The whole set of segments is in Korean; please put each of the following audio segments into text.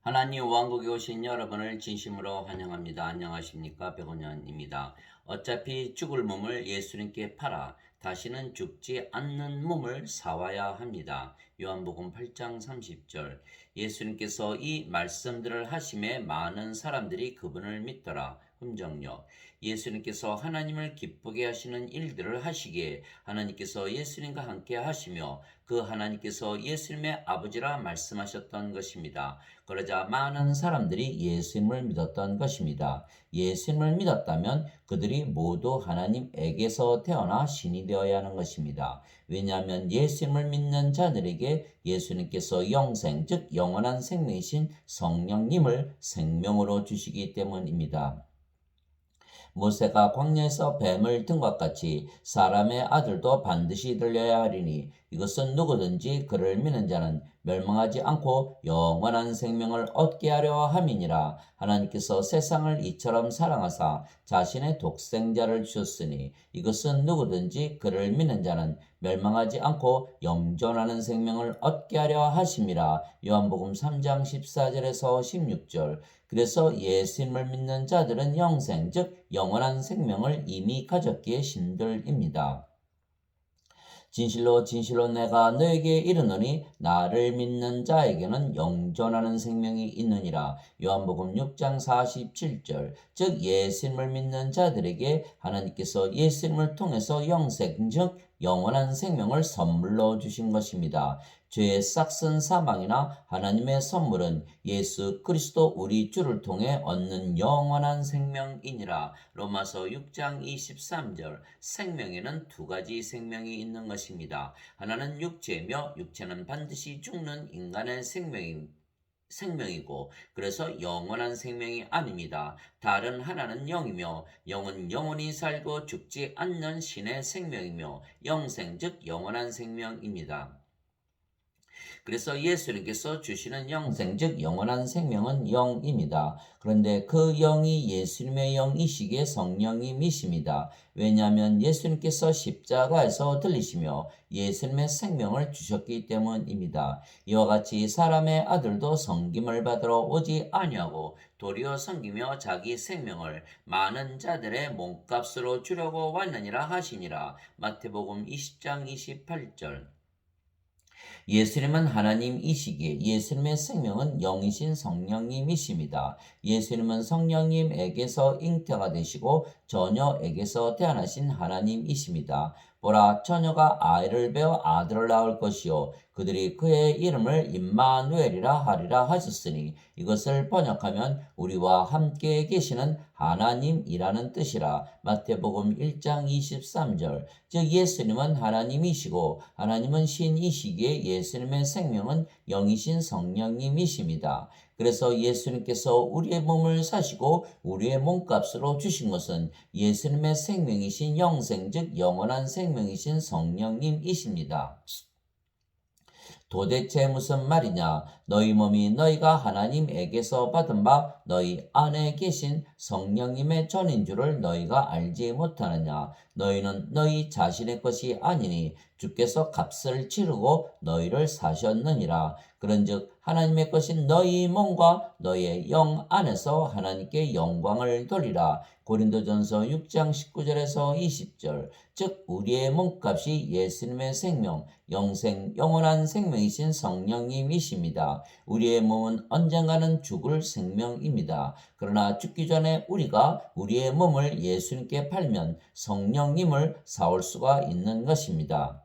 하나님 왕국에 오신 여러분을 진심으로 환영합니다. 안녕하십니까? 백원현입니다. 어차피 죽을 몸을 예수님께 팔아 다시는 죽지 않는 몸을 사와야 합니다. 요한복음 8장 30절. 예수님께서 이 말씀들을 하심에 많은 사람들이 그분을 믿더라. hum정력. 예수님께서 하나님을 기쁘게 하시는 일들을 하시기에 하나님께서 예수님과 함께 하시며 그 하나님께서 예수님의 아버지라 말씀하셨던 것입니다. 그러자 많은 사람들이 예수님을 믿었던 것입니다. 예수님을 믿었다면 그들이 모두 하나님에게서 태어나 신이 되어야 하는 것입니다. 왜냐하면 예수님을 믿는 자들에게 예수님께서 영생, 즉 영원한 생명이신 성령님을 생명으로 주시기 때문입니다. 모세가 광야에서 뱀을 든 것 같이 사람의 아들도 반드시 들려야 하리니 이것은 누구든지 그를 믿는 자는 멸망하지 않고 영원한 생명을 얻게 하려 함이니라. 하나님께서 세상을 이처럼 사랑하사 자신의 독생자를 주셨으니 이것은 누구든지 그를 믿는 자는 멸망하지 않고 영존하는 생명을 얻게 하려 하심이라. 요한복음 3장 14절에서 16절. 그래서 예수님을 믿는 자들은 영생, 즉 영원한 생명을 이미 가졌기에 신들입니다. 진실로 진실로 내가 너에게 이르노니 나를 믿는 자에게는 영존하는 생명이 있느니라. 요한복음 6장 47절. 즉 예수님을 믿는 자들에게 하나님께서 예수님을 통해서 영생, 즉 영원한 생명을 선물로 주신 것입니다. 죄의 싹슨 사망이나 하나님의 선물은 예수 그리스도 우리 주를 통해 얻는 영원한 생명이니라. 로마서 6장 23절. 생명에는 두 가지 생명이 있는 것입니다. 하나는 육체며 육체는 반드시 죽는 인간의 생명이고 그래서 영원한 생명이 아닙니다. 다른 하나는 영이며 영은 영원히 살고 죽지 않는 신의 생명이며 영생 즉 영원한 생명입니다. 그래서 예수님께서 주시는 영생, 즉 영원한 생명은 영입니다. 그런데 그 영이 예수님의 영이시기에 성령님이십니다. 왜냐하면 예수님께서 십자가에서 들리시며 예수님의 생명을 주셨기 때문입니다. 이와 같이 사람의 아들도 섬김을 받으러 오지 아니하고 도리어 섬기며 자기 생명을 많은 자들의 몸값으로 주려고 왔느니라 하시니라. 마태복음 20장 28절. 예수님은 하나님이시기에 예수님의 생명은 영이신 성령님이십니다. 예수님은 성령님에게서 잉태가 되시고 처녀에게서 태어나신 하나님이십니다. 보라, 처녀가 아이를 베어 아들을 낳을 것이요 그들이 그의 이름을 임마누엘이라 하리라 하셨으니 이것을 번역하면 우리와 함께 계시는 하나님이라는 뜻이라. 마태복음 1장 23절. 즉 예수님은 하나님이시고 하나님은 신이시기에 예수님의 생명은 영이신 성령님이십니다. 그래서 예수님께서 우리의 몸을 사시고 우리의 몸값으로 주신 것은 예수님의 생명이신 영생, 즉 영원한 생명이신 성령님이십니다. 도대체 무슨 말이냐? 너희 몸이 너희가 하나님에게서 받은 바 너희 안에 계신 성령님의 전인 줄을 너희가 알지 못하느냐? 너희는 너희 자신의 것이 아니니 주께서 값을 치르고 너희를 사셨느니라. 그런즉 하나님의 것인 너희 몸과 너희의 영 안에서 하나님께 영광을 돌리라. 고린도전서 6장 19절에서 20절. 즉 우리의 몸값이 예수님의 생명, 영생, 영원한 생명이신 성령님이십니다. 우리의 몸은 언젠가는 죽을 생명입니다. 그러나 죽기 전에 우리가 우리의 몸을 예수님께 팔면 성령님을 사올 수가 있는 것입니다.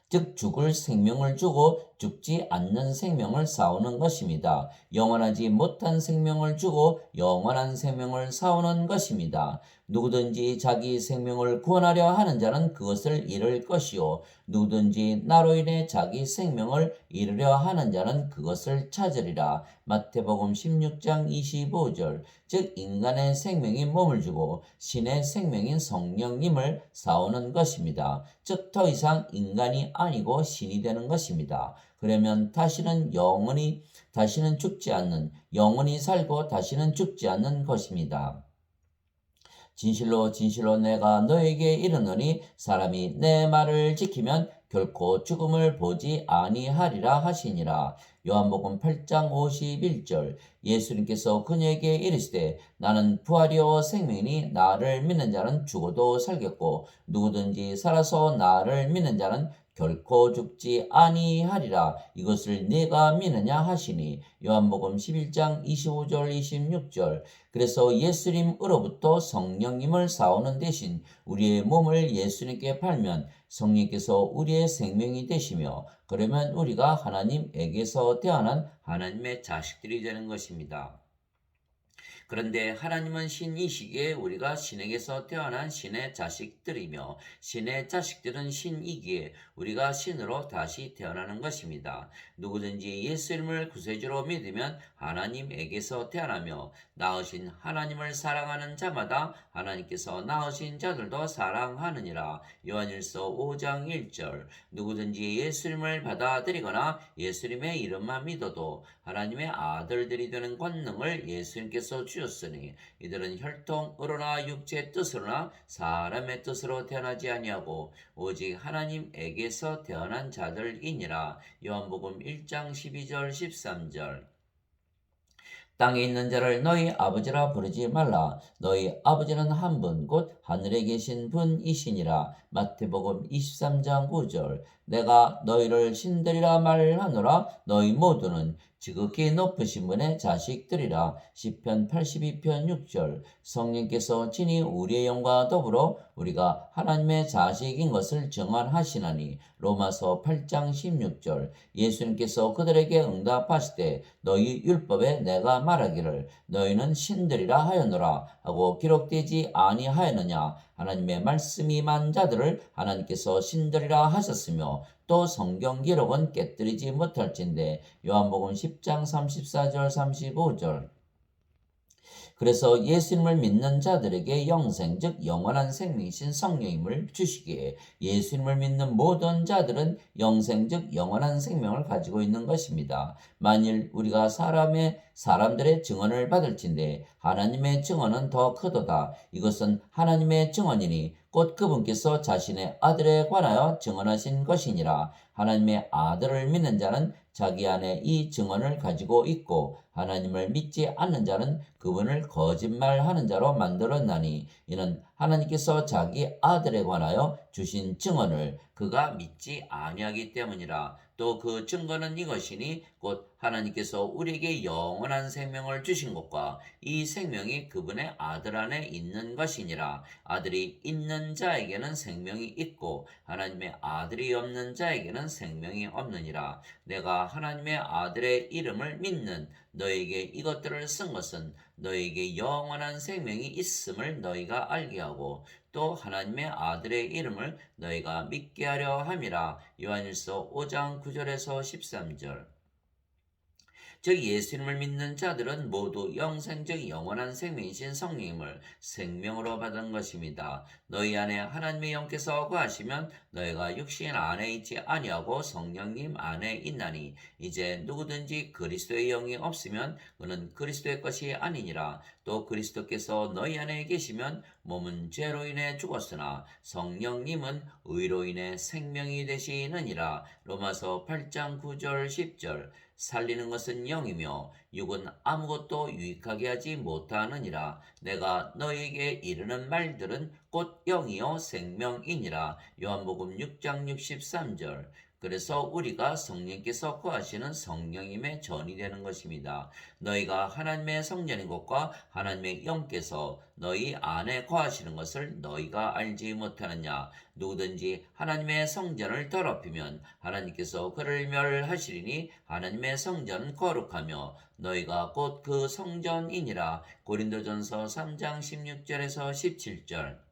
즉 죽을 생명을 주고 죽지 않는 생명을 사오는 것입니다. 영원하지 못한 생명을 주고 영원한 생명을 사오는 것입니다. 누구든지 자기 생명을 구원하려 하는 자는 그것을 잃을 것이요 누구든지 나로 인해 자기 생명을 잃으려 하는 자는 그것을 찾으리라. 마태복음 16장 25절. 즉 인간의 생명인 몸을 주고 신의 생명인 성령님을 사오는 것입니다. 즉 더 이상 인간이 아니고 신이 되는 것입니다. 그러면 다시는 죽지 않는, 영원히 살고 다시는 죽지 않는 것입니다. 진실로 진실로 내가 너에게 이르노니 사람이 내 말을 지키면 결코 죽음을 보지 아니하리라 하시니라. 요한복음 8장 51절. 예수님께서 그녀에게 이르시되 나는 부활이요 생명이니 나를 믿는 자는 죽어도 살겠고 누구든지 살아서 나를 믿는 자는 결코 죽지 아니하리라. 이것을 네가 믿느냐 하시니. 요한복음 11장 25절 26절. 그래서 예수님으로부터 성령님을 사오는 대신 우리의 몸을 예수님께 팔면 성령께서 우리의 생명이 되시며 그러면 우리가 하나님에게서 태어난 하나님의 자식들이 되는 것입니다. 그런데 하나님은 신이시기에 우리가 신에게서 태어난 신의 자식들이며 신의 자식들은 신이기에 우리가 신으로 다시 태어나는 것입니다. 누구든지 예수님을 구세주로 믿으면 하나님에게서 태어나며 낳으신 하나님을 사랑하는 자마다 하나님께서 낳으신 자들도 사랑하느니라. 요한일서 5장 1절. 누구든지 예수님을 받아들이거나 예수님의 이름만 믿어도 하나님의 아들들이 되는 권능을 예수님께서 주셨으니 이들은 혈통으로나 육체의 뜻으로나 사람의 뜻으로 태어나지 아니하고 오직 하나님에게서 태어난 자들이니라. 요한복음 1장 12절 13절. 땅에 있는 자를 너희 아버지라 부르지 말라. 너희 아버지는 한 분 곧 하늘에 계신 분이시니라. 마태복음 23장 9절. 내가 너희를 신들이라 말하노라. 너희 모두는 지극히 높으신 분의 자식들이라. 시편 82편 6절. 성령께서 친히 우리의 영과 더불어 우리가 하나님의 자식인 것을 증언하시나니. 로마서 8장 16절. 예수님께서 그들에게 응답하시되 너희 율법에 내가 말하기를 너희는 신들이라 하였노라 하고 기록되지 아니하였느냐. 하나님의 말씀이 임한 자들을 하나님께서 신들이라 하셨으며 또 성경 기록은 깨뜨리지 못할진대. 요한복음 10장 34절 35절. 그래서 예수님을 믿는 자들에게 영생 즉 영원한 생명이신 성령님을 주시기에 예수님을 믿는 모든 자들은 영생 즉 영원한 생명을 가지고 있는 것입니다. 만일 우리가 사람들의 증언을 받을진대 하나님의 증언은 더 크도다. 이것은 하나님의 증언이니 곧 그분께서 자신의 아들에 관하여 증언하신 것이니라. 하나님의 아들을 믿는 자는 자기 안에 이 증언을 가지고 있고 하나님을 믿지 않는 자는 그분을 거짓말하는 자로 만들었나니 이는 하나님께서 자기 아들에 관하여 주신 증언을 그가 믿지 아니하기 때문이라. 또 그 증거는 이것이니 곧 하나님께서 우리에게 영원한 생명을 주신 것과 이 생명이 그분의 아들 안에 있는 것이니라. 아들이 있는 자에게는 생명이 있고 하나님의 아들이 없는 자에게는 생명이 없느니라. 내가 하나님의 아들의 이름을 믿는 너에게 이것들을 쓴 것은 너에게 영원한 생명이 있음을 너희가 알게 하고 또 하나님의 아들의 이름을 너희가 믿게 하려 함이라. 요한일서 5장 9절에서 13절. 즉 예수님을 믿는 자들은 모두 영생적 영원한 생명이신 성령님을 생명으로 받은 것입니다. 너희 안에 하나님의 영께서 거하시면 너희가 육신 안에 있지 아니하고 성령님 안에 있나니 이제 누구든지 그리스도의 영이 없으면 그는 그리스도의 것이 아니니라. 또 그리스도께서 너희 안에 계시면 몸은 죄로 인해 죽었으나 성령님은 의로 인해 생명이 되시느니라. 로마서 8장 9절 10절. 살리는 것은 영이며 육은 아무것도 유익하게 하지 못하느니라. 내가 너희에게 이르는 말들은 곧 영이요 생명이니라. 요한복음 6장 63절. 그래서 우리가 성령께서 거하시는 성령님의 전이 되는 것입니다. 너희가 하나님의 성전인 것과 하나님의 영께서 너희 안에 거하시는 것을 너희가 알지 못하느냐. 누구든지 하나님의 성전을 더럽히면 하나님께서 그를 멸하시리니 하나님의 성전은 거룩하며 너희가 곧 그 성전이니라. 고린도전서 3장 16절에서 17절.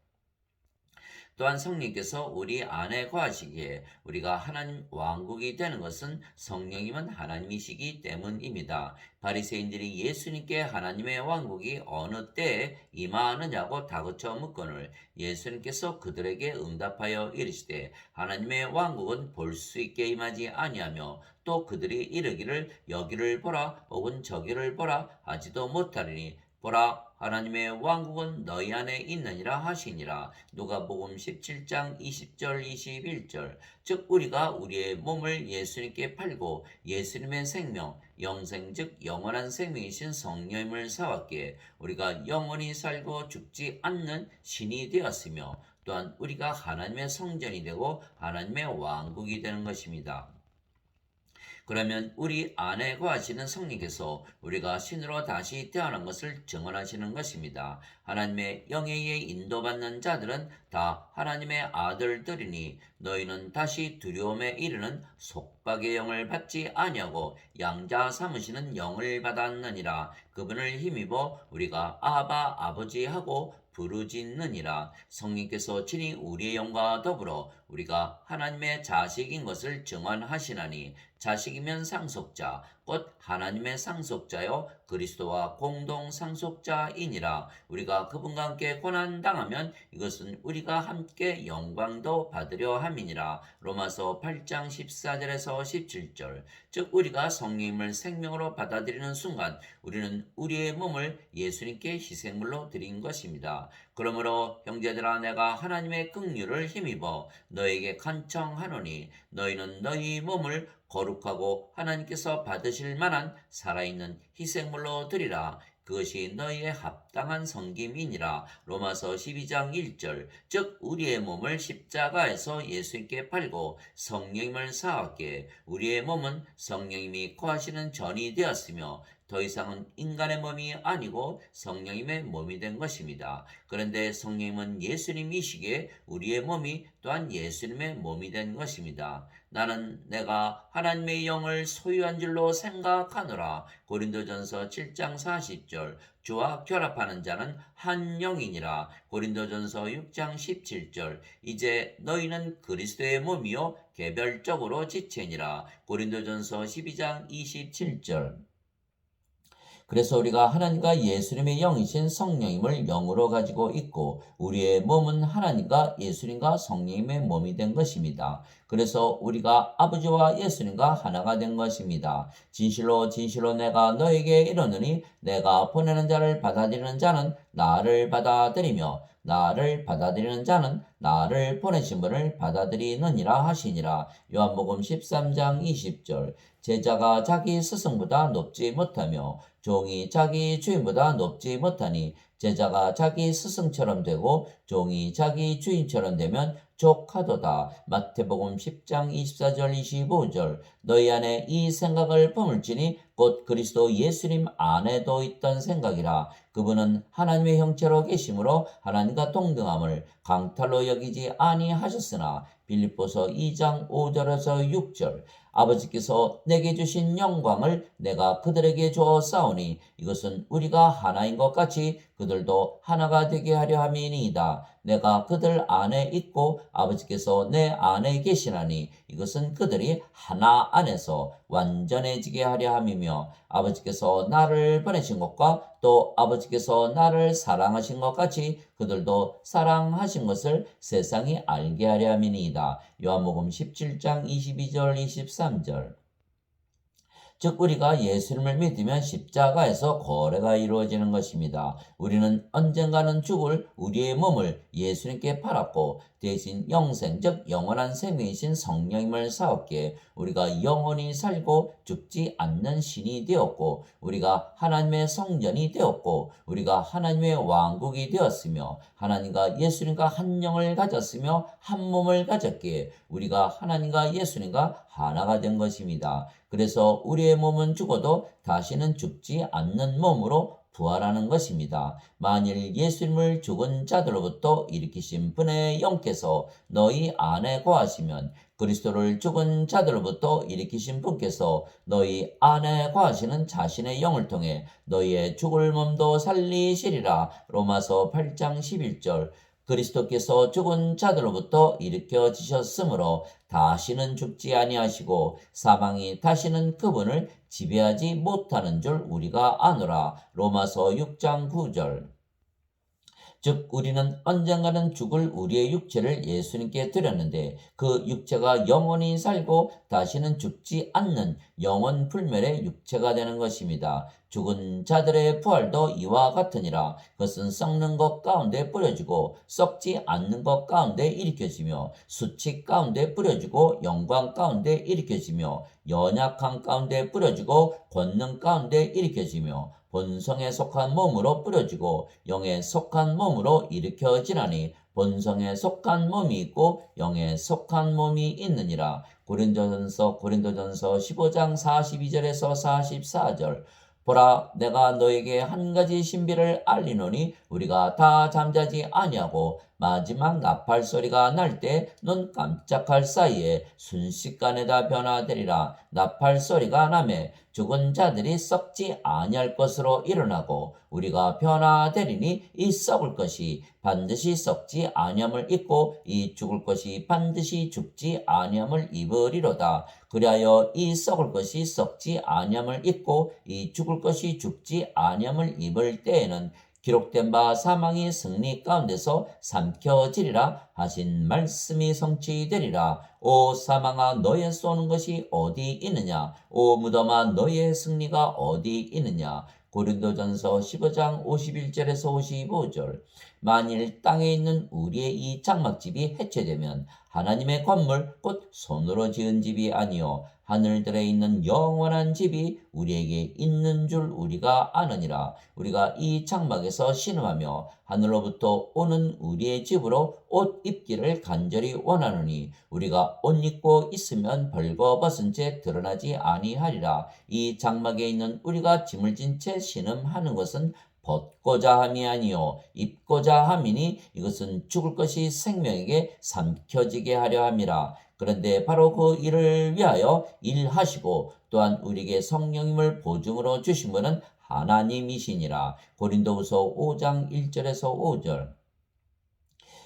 또한 성령께서 우리 안에 거하시기에 우리가 하나님 왕국이 되는 것은 성령님은 하나님이시기 때문입니다. 바리새인들이 예수님께 하나님의 왕국이 어느 때에 임하느냐고 다그쳐 묻거늘 예수님께서 그들에게 응답하여 이르시되 하나님의 왕국은 볼 수 있게 임하지 아니하며 또 그들이 이르기를 여기를 보라 혹은 저기를 보라 하지도 못하리니 보라 하나님의 왕국은 너희 안에 있느니라 하시니라. 누가복음 17장 20절 21절. 즉 우리가 우리의 몸을 예수님께 팔고 예수님의 생명 영생 즉 영원한 생명이신 성령님을 사왔기에 우리가 영원히 살고 죽지 않는 신이 되었으며 또한 우리가 하나님의 성전이 되고 하나님의 왕국이 되는 것입니다. 그러면 우리 안에 거하시는 성령께서 우리가 신으로 다시 태어난 것을 증언하시는 것입니다. 하나님의 영에 의해 인도받는 자들은 다 하나님의 아들들이니 너희는 다시 두려움에 이르는 속박의 영을 받지 아니하고 양자 삼으시는 영을 받았느니라. 그분을 힘입어 우리가 아바 아버지 하고 부르짖느니라. 성령께서 친히 우리의 영과 더불어 우리가 하나님의 자식인 것을 증언하시나니 자식이면 상속자 곧 하나님의 상속자요 그리스도와 공동 상속자이니라. 우리가 그분과 함께 고난 당하면 이것은 우리가 함께 영광도 받으려 함이니라. 로마서 8장 14절에서 17절. 즉 우리가 성령님을 생명으로 받아들이는 순간 우리는 우리의 몸을 예수님께 희생물로 드린 것입니다. 그러므로 형제들아 내가 하나님의 긍휼을 힘입어 너에게 간청하노니 너희는 너희 몸을 거룩하고 하나님께서 받으실 만한 살아있는 희생물로 드리라. 그것이 너희의 합당한 섬김이니라. 로마서 12장 1절. 즉 우리의 몸을 십자가에서 예수님께 팔고 성령님을 사왔기에 우리의 몸은 성령님이 거하시는 전이 되었으며 더 이상은 인간의 몸이 아니고 성령님의 몸이 된 것입니다. 그런데 성령님은 예수님이시기에 우리의 몸이 또한 예수님의 몸이 된 것입니다. 나는 내가 하나님의 영을 소유한 줄로 생각하노라. 고린도전서 7장 40절. 주와 결합하는 자는 한 영이니라. 고린도전서 6장 17절. 이제 너희는 그리스도의 몸이요 개별적으로 지체니라. 고린도전서 12장 27절. 그래서 우리가 하나님과 예수님의 영이신 성령님을 영으로 가지고 있고 우리의 몸은 하나님과 예수님과 성령님의 몸이 된 것입니다. 그래서 우리가 아버지와 예수님과 하나가 된 것입니다. 진실로 진실로 내가 너에게 이르노니 내가 보내는 자를 받아들이는 자는 나를 받아들이며 나를 받아들이는 자는 나를 보내신 분을 받아들이느니라 하시니라. 요한복음 13장 20절. 제자가 자기 스승보다 높지 못하며 종이 자기 주인보다 높지 못하니 제자가 자기 스승처럼 되고 종이 자기 주인처럼 되면 족하도다. 마태복음 10장 24절 25절. 너희 안에 이 생각을 품을지니 곧 그리스도 예수님 안에도 있던 생각이라. 그분은 하나님의 형체로 계심으로 하나님과 동등함을 강탈로 여기지 아니하셨으나 빌립보서 2장 5절에서 6절. 아버지께서 내게 주신 영광을 내가 그들에게 주었사오니 이것은 우리가 하나인 것 같이 그들도 하나가 되게 하려 함이니이다. 내가 그들 안에 있고 아버지께서 내 안에 계시나니 이것은 그들이 하나 안에서 완전해지게 하려 함이며 아버지께서 나를 보내신 것과 또 아버지께서 나를 사랑하신 것 같이 그들도 사랑하신 것을 세상이 알게 하려 함이니이다. 요한복음 17장 22절 23절. 즉 우리가 예수님을 믿으면 십자가에서 거래가 이루어지는 것입니다. 우리는 언젠가는 죽을 우리의 몸을 예수님께 팔았고 대신 영생 즉 영원한 생명이신 성령님을 사왔기에 우리가 영원히 살고 죽지 않는 신이 되었고 우리가 하나님의 성전이 되었고 우리가 하나님의 왕국이 되었으며 하나님과 예수님과 한 영을 가졌으며 한 몸을 가졌기에 우리가 하나님과 예수님과 하나가 된 것입니다. 그래서 우리의 몸은 죽어도 다시는 죽지 않는 몸으로 부활하는 것입니다. 만일 예수님을 죽은 자들로부터 일으키신 분의 영께서 너희 안에 거하시면 그리스도를 죽은 자들로부터 일으키신 분께서 너희 안에 거하시는 자신의 영을 통해 너희의 죽을 몸도 살리시리라. 로마서 8장 11절. 그리스도께서 죽은 자들로부터 일으켜지셨으므로 다시는 죽지 아니하시고 사망이 다시는 그분을 지배하지 못하는 줄 우리가 아노라. 로마서 6장 9절. 즉 우리는 언젠가는 죽을 우리의 육체를 예수님께 드렸는데 그 육체가 영원히 살고 다시는 죽지 않는 영원 불멸의 육체가 되는 것입니다. 죽은 자들의 부활도 이와 같으니라. 그것은 썩는 것 가운데 뿌려지고 썩지 않는 것 가운데 일으켜지며 수치 가운데 뿌려지고 영광 가운데 일으켜지며 연약함 가운데 뿌려지고 권능 가운데 일으켜지며 본성에 속한 몸으로 뿌려지고 영에 속한 몸으로 일으켜지나니 본성에 속한 몸이 있고 영에 속한 몸이 있느니라. 고린도전서 15장 42절에서 44절. 보라, 내가 너에게 한 가지 신비를 알리노니 우리가 다 잠자지 아니하고 마지막 나팔 소리가 날 때 눈 깜짝할 사이에 순식간에 다 변화되리라. 나팔 소리가 나매 죽은 자들이 썩지 아니할 것으로 일어나고 우리가 변화되리니 이 썩을 것이 반드시 썩지 아니함을 입고 이 죽을 것이 반드시 죽지 아니함을 입으리로다. 그리하여 이 썩을 것이 썩지 아니함을 입고 이 죽을 것이 죽지 아니함을 입을 때에는 기록된 바 사망이 승리 가운데서 삼켜지리라 하신 말씀이 성취되리라. 오 사망아, 너의 쏘는 것이 어디 있느냐? 오 무덤아, 너의 승리가 어디 있느냐? 고린도전서 15장 51절에서 55절. 만일 땅에 있는 우리의 이 장막집이 해체되면 하나님의 건물 곧 손으로 지은 집이 아니요 하늘들에 있는 영원한 집이 우리에게 있는 줄 우리가 아느니라. 우리가 이 장막에서 신음하며 하늘로부터 오는 우리의 집으로 옷 입기를 간절히 원하노니 우리가 옷 입고 있으면 벌거벗은 채 드러나지 아니하리라. 이 장막에 있는 우리가 짐을 진 채 신음하는 것은 벗고자 함이 아니요 입고자 함이니 이것은 죽을 것이 생명에게 삼켜지게 하려 함이라. 그런데 바로 그 일을 위하여 일하시고 또한 우리에게 성령님을 보증으로 주신 분은 하나님이시니라. 고린도후서 5장 1절에서 5절.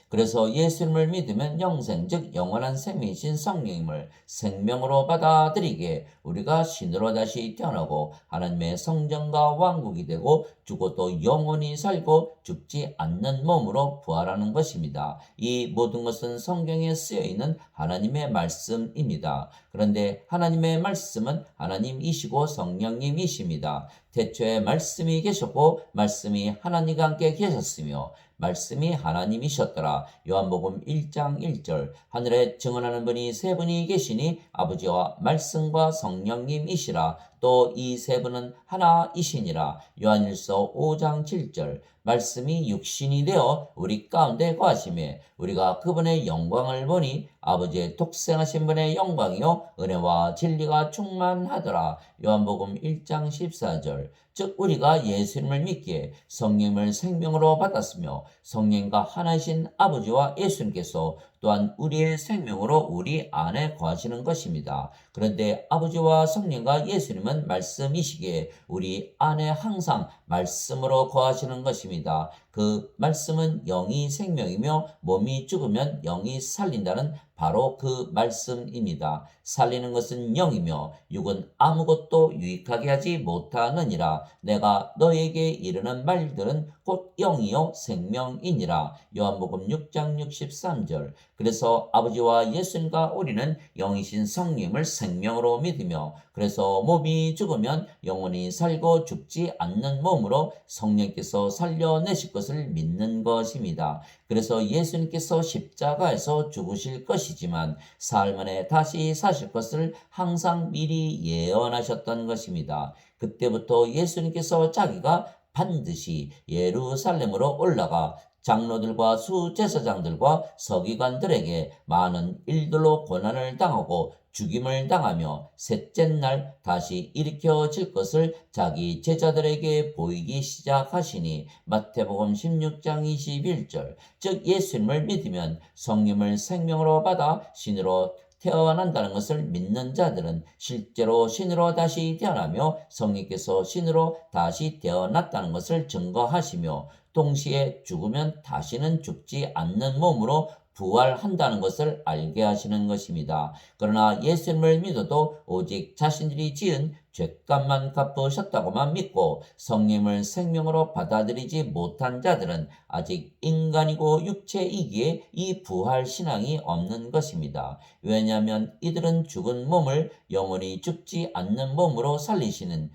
그래서 예수님을 믿으면 영생 즉 영원한 생명이신 성령님을 생명으로 받아들이게 우리가 신으로 다시 태어나고 하나님의 성전과 왕국이 되고 죽어도 영원히 살고 죽지 않는 몸으로 부활하는 것입니다. 이 모든 것은 성경에 쓰여 있는 하나님의 말씀입니다. 그런데 하나님의 말씀은 하나님이시고 성령님이십니다. 태초에 말씀이 계셨고 말씀이 하나님과 함께 계셨으며 말씀이 하나님이셨더라. 요한복음 1장 1절. 하늘에 증언하는 분이 세 분이 계시니 아버지와 말씀과 성령님이시라. 또 이 세 분은 하나이시니라. 요한일서 5장 7절. 말씀이 육신이 되어 우리 가운데 거하시매 우리가 그분의 영광을 보니 아버지의 독생하신 분의 영광이요 은혜와 진리가 충만하더라. 요한복음 1장 14절. 즉 우리가 예수님을 믿기에 성령을 생명으로 받았으며 성령과 하나이신 아버지와 예수님께서 또한 우리의 생명으로 우리 안에 거하시는 것입니다. 그런데 아버지와 성령과 예수님은 말씀이시기에 우리 안에 항상 말씀으로 거하시는 것입니다. 그 말씀은 영이 생명이며 몸이 죽으면 영이 살린다는 바로 그 말씀입니다. 살리는 것은 영이며 육은 아무것도 유익하게 하지 못하느니라. 내가 너에게 이르는 말들은 곧 영이요 생명이니라. 요한복음 6장 63절. 그래서 아버지와 예수님과 우리는 영이신 성령을 생명으로 믿으며 그래서 몸이 죽으면 영원히 살고 죽지 않는 몸으로 성령께서 살려내실 것을 믿는 것입니다. 그래서 예수님께서 십자가에서 죽으실 것이지만 사흘 만에 다시 사실 것을 항상 미리 예언하셨던 것입니다. 그때부터 예수님께서 자기가 반드시 예루살렘으로 올라가 장로들과 수제사장들과 서기관들에게 많은 일들로 고난을 당하고 죽임을 당하며 셋째 날 다시 일으켜질 것을 자기 제자들에게 보이기 시작하시니 마태복음 16장 21절. 즉 예수님을 믿으면 성령을 생명으로 받아 신으로 태어난다는 것을 믿는 자들은 실제로 신으로 다시 태어나며 성령께서 신으로 다시 태어났다는 것을 증거하시며 동시에 죽으면 다시는 죽지 않는 몸으로 부활한다는 것을 알게 하시는 것입니다. 그러나 예수님을 믿어도 오직 자신들이 지은 죄값만 갚으셨다고만 믿고 성령을 생명으로 받아들이지 못한 자들은 아직 인간이고 육체이기에 이 부활 신앙이 없는 것입니다. 왜냐하면 이들은 죽은 몸을 영원히 죽지 않는 몸으로 살리시는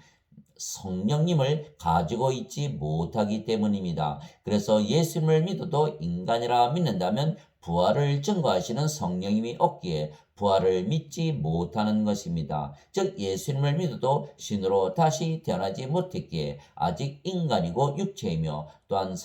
성령님을 가지고 있지 못하기 때문입니다. 그래서 예수님을 믿어도 인간이라 믿는다면 부활을 증거하시는 성령님이 없기에 부활을 믿지 못하는 것입니다. 즉 예수님을 믿어도 신으로 다시 태어나지 못했기에 아직 인간이고 육체이며 또한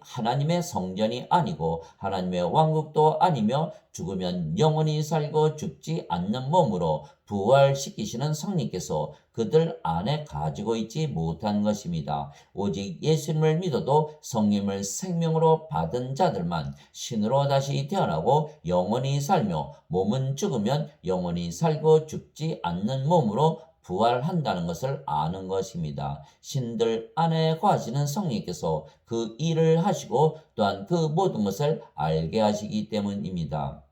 하나님의 성전이 아니고 하나님의 왕국도 아니며 죽으면 영원히 살고 죽지 않는 몸으로 부활시키시는 성령께서 그들 안에 가지고 있지 못한 것입니다. 오직 예수님을 믿어도 성령을 생명으로 받은 자들만 신으로 다시 태어나고 영원히 살며 몸은 죽으면 영원히 살고 죽지 않는 몸으로 부활한다는 것을 아는 것입니다. 신들 안에 거하시는 성령께서 그 일을 하시고 또한 그 모든 것을 알게 하시기 때문입니다.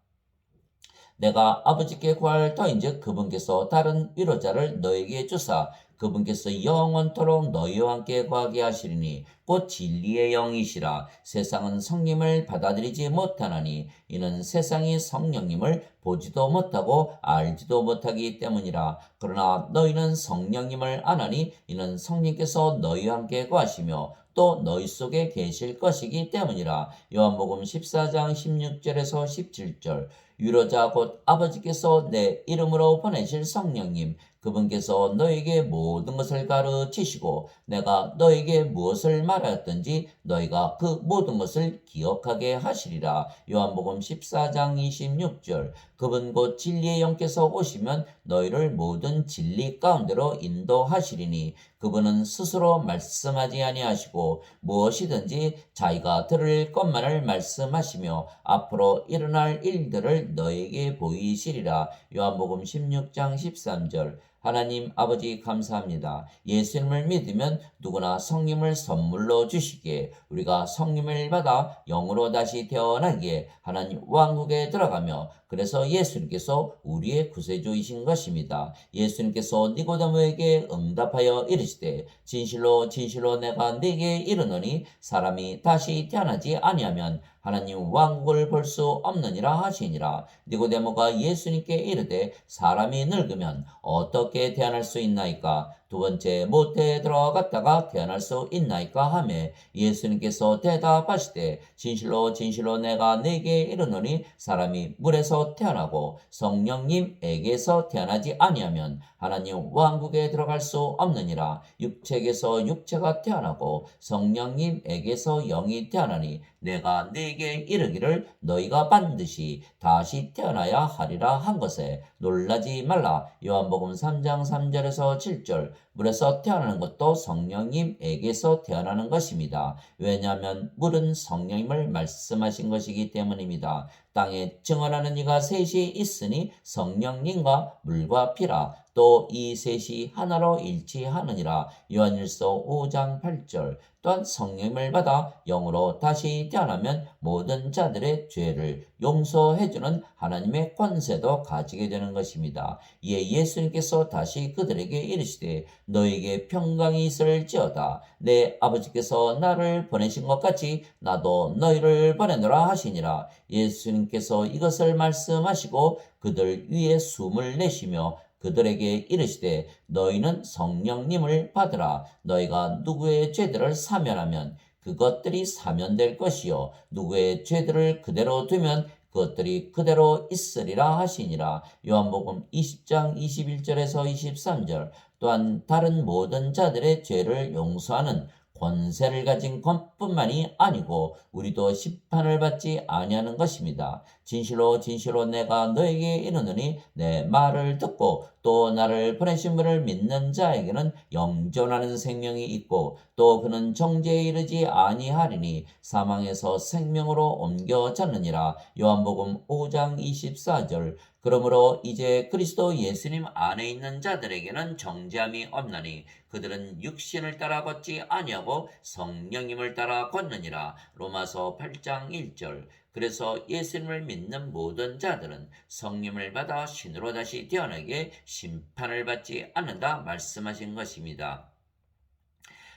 내가 아버지께 구할 터인즉 그분께서 다른 위로자를 너에게 주사 그분께서 영원토록 너희와 함께 거하게 하시리니 곧 진리의 영이시라. 세상은 성령을 받아들이지 못하나니 이는 세상이 성령님을 보지도 못하고 알지도 못하기 때문이라. 그러나 너희는 성령님을 아나니 이는 성령께서 너희와 함께 거하시며 또 너희 속에 계실 것이기 때문이라. 요한복음 14장 16절에서 17절. 위로자 곧 아버지께서 내 이름으로 보내실 성령님 그분께서 너에게 모든 것을 가르치시고 내가 너에게 무엇을 말하였든지 너희가 그 모든 것을 기억하게 하시리라. 요한복음 14장 26절. 그분 곧 진리의 영께서 오시면 너희를 모든 진리 가운데로 인도하시리니 그분은 스스로 말씀하지 아니하시고 무엇이든지 자기가 들을 것만을 말씀하시며 앞으로 일어날 일들을 너에게 보이시리라. 요한복음 16장 13절. 하나님 아버지 감사합니다. 예수님을 믿으면 누구나 성령을 선물로 주시기에 우리가 성령을 받아 영으로 다시 태어나기에 하나님 왕국에 들어가며 그래서 예수님께서 우리의 구세주이신 것입니다. 예수님께서 니고데모에게 응답하여 이르시되 진실로 진실로 내가 네게 이르노니 사람이 다시 태어나지 아니하면 하나님 왕국을 볼 수 없느니라 하시니라. 니고데모가 예수님께 이르되 사람이 늙으면 어떻게 태어날 수 있나이까? 두 번째 모태에 들어갔다가 태어날 수 있나이까 하매 예수님께서 대답하시되 진실로 진실로 내가 네게 이르노니 사람이 물에서 태어나고 성령님에게서 태어나지 아니하면 하나님 왕국에 들어갈 수 없느니라. 육체에게서 육체가 태어나고 성령님에게서 영이 태어나니 내가 네게 이르기를 너희가 반드시 다시 태어나야 하리라 한 것에 놀라지 말라. 요한복음 3장 3절에서 7절. 물에서 태어나는 것도 성령님에게서 태어나는 것입니다. 왜냐하면 물은 성령님을 말씀하신 것이기 때문입니다. 땅에 증언하는 이가 셋이 있으니 성령님과 물과 피라. 또 이 셋이 하나로 일치하느니라. 요한일서 5장 8절. 또한 성령을 받아 영으로 다시 태어나면 모든 자들의 죄를 용서해주는 하나님의 권세도 가지게 되는 것입니다. 이에 예수님께서 다시 그들에게 이르시되 너에게 평강이 있을지어다. 내 아버지께서 나를 보내신 것 같이 나도 너희를 보내노라 하시니라. 예수님께서 이것을 말씀하시고 그들 위에 숨을 내쉬며 그들에게 이르시되 너희는 성령님을 받으라. 너희가 누구의 죄들을 사면하면 그것들이 사면될 것이요 누구의 죄들을 그대로 두면 그것들이 그대로 있으리라 하시니라. 요한복음 20장 21절에서 23절. 또한 다른 모든 자들의 죄를 용서하는 권세를 가진 것뿐만이 아니고 우리도 심판을 받지 아니하는 것입니다. 진실로 진실로 내가 너에게 이르노니 내 말을 듣고 또 나를 보내신 분을 믿는 자에게는 영존하는 생명이 있고 또 그는 정죄에 이르지 아니하리니 사망에서 생명으로 옮겨졌느니라. 요한복음 5장 24절. 그러므로 이제 그리스도 예수님 안에 있는 자들에게는 정죄함이 없나니 그들은 육신을 따라 걷지 아니하고 성령님을 따라 걷느니라. 로마서 8장 1절. 그래서 예수님을 믿는 모든 자들은 성령을 받아 신으로 다시 태어나게 심판을 받지 않는다 말씀하신 것입니다.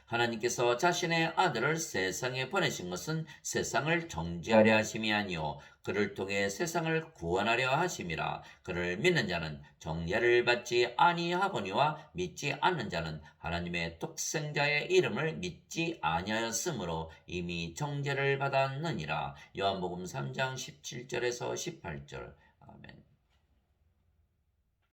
하나님께서 자신의 아들을 세상에 보내신 것은 세상을 정죄하려 하심이 아니요 그를 통해 세상을 구원하려 하심이라. 그를 믿는 자는 정죄를 받지 아니하거니와 믿지 않는 자는 하나님의 독생자의 이름을 믿지 아니하였으므로 이미 정죄를 받았느니라. 요한복음 3장 17절에서 18절.